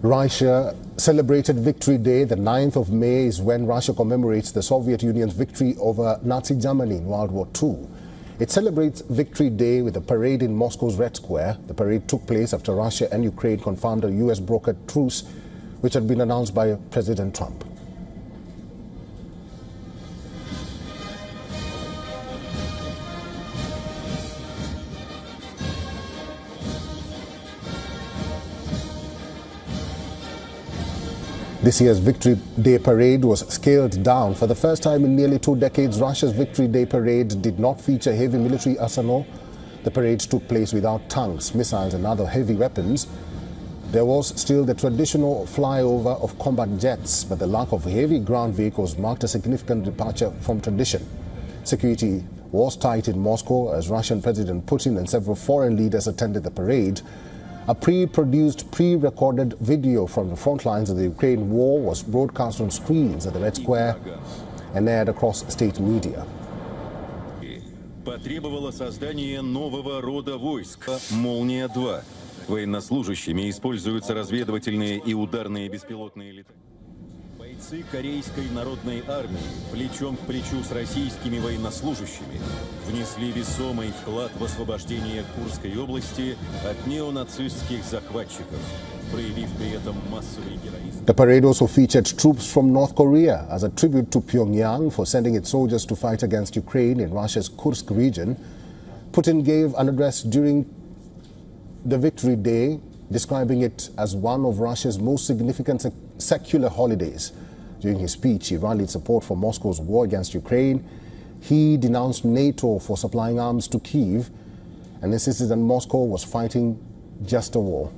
Russia celebrated Victory Day. The 9th of May is when Russia commemorates the Soviet Union's victory over Nazi Germany in World War II. It celebrates Victory Day with a parade in Moscow's Red Square. The parade took place after Russia and Ukraine confirmed a US-brokered truce, which had been announced by President Trump. This year's Victory Day parade was scaled down. For the first time in nearly 2 decades, Russia's Victory Day parade did not feature heavy military arsenal. The parade took place without tanks, missiles and other heavy weapons. There was still the traditional flyover of combat jets, but the lack of heavy ground vehicles marked a significant departure from tradition. Security was tight in Moscow as Russian President Putin and several foreign leaders attended the parade. A pre-produced, pre-recorded video from the front lines of the Ukraine war was broadcast on screens at the Red Square and aired across state media. Потребовало создание нового рода войск «Молния-2». Военнослужащими используются разведывательные и ударные беспилотные летательные. Бойцы Корейской народной армии плечом к плечу с российскими военнослужащими внесли весомый вклад в освобождение Курской области от неонацистских захватчиков, проявив при этом массовый героизм. The parade also featured troops from North Korea as a tribute to Pyongyang for sending its soldiers to fight against Ukraine in Russia's Kursk region. Putin gave an address during the Victory Day, describing it as one of Russia's most significant secular holidays. During his speech, he rallied support for Moscow's war against Ukraine. He denounced NATO for supplying arms to Kyiv and insisted that Moscow was fighting just a war.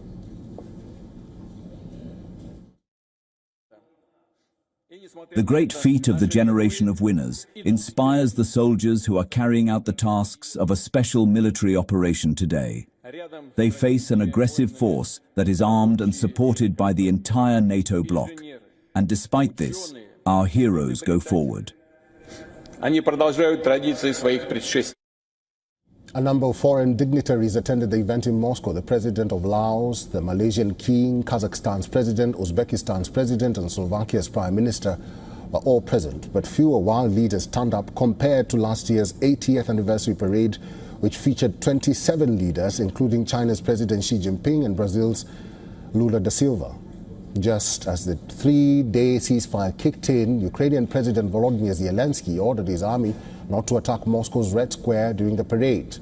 The great feat of the generation of winners inspires the soldiers who are carrying out the tasks of a special military operation today. They face an aggressive force that is armed and supported by the entire NATO bloc. And despite this, our heroes go forward. A number of foreign dignitaries attended the event in Moscow. The president of Laos, the Malaysian king, Kazakhstan's president, Uzbekistan's president and Slovakia's prime minister were all present. But fewer world leaders turned up compared to last year's 80th anniversary parade, which featured 27 leaders, including China's President Xi Jinping and Brazil's Lula da Silva. Just as the 3-day ceasefire kicked in, Ukrainian President Volodymyr Zelensky ordered his army not to attack Moscow's Red Square during the parade.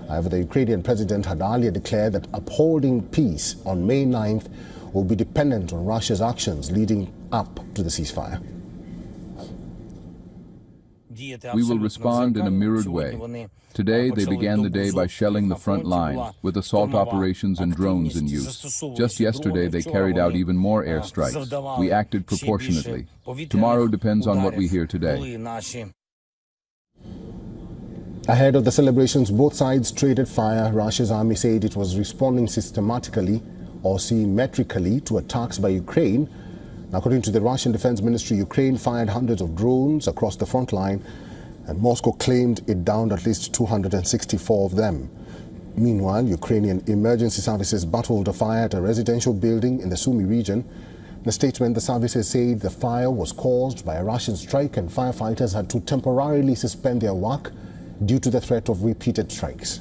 However, the Ukrainian president had earlier declared that upholding peace on May 9th will be dependent on Russia's actions leading up to the ceasefire. We will respond in a mirrored way. Today, they began the day by shelling the front line, with assault operations and drones in use. Just yesterday, they carried out even more airstrikes. We acted proportionately. Tomorrow depends on what we hear today. Ahead of the celebrations, both sides traded fire. Russia's army said it was responding systematically or symmetrically to attacks by Ukraine. According to the Russian Defense Ministry, Ukraine fired hundreds of drones across the front line, and Moscow claimed it downed at least 264 of them. Meanwhile, Ukrainian emergency services battled a fire at a residential building in the Sumy region. In a statement, the services said the fire was caused by a Russian strike and firefighters had to temporarily suspend their work due to the threat of repeated strikes.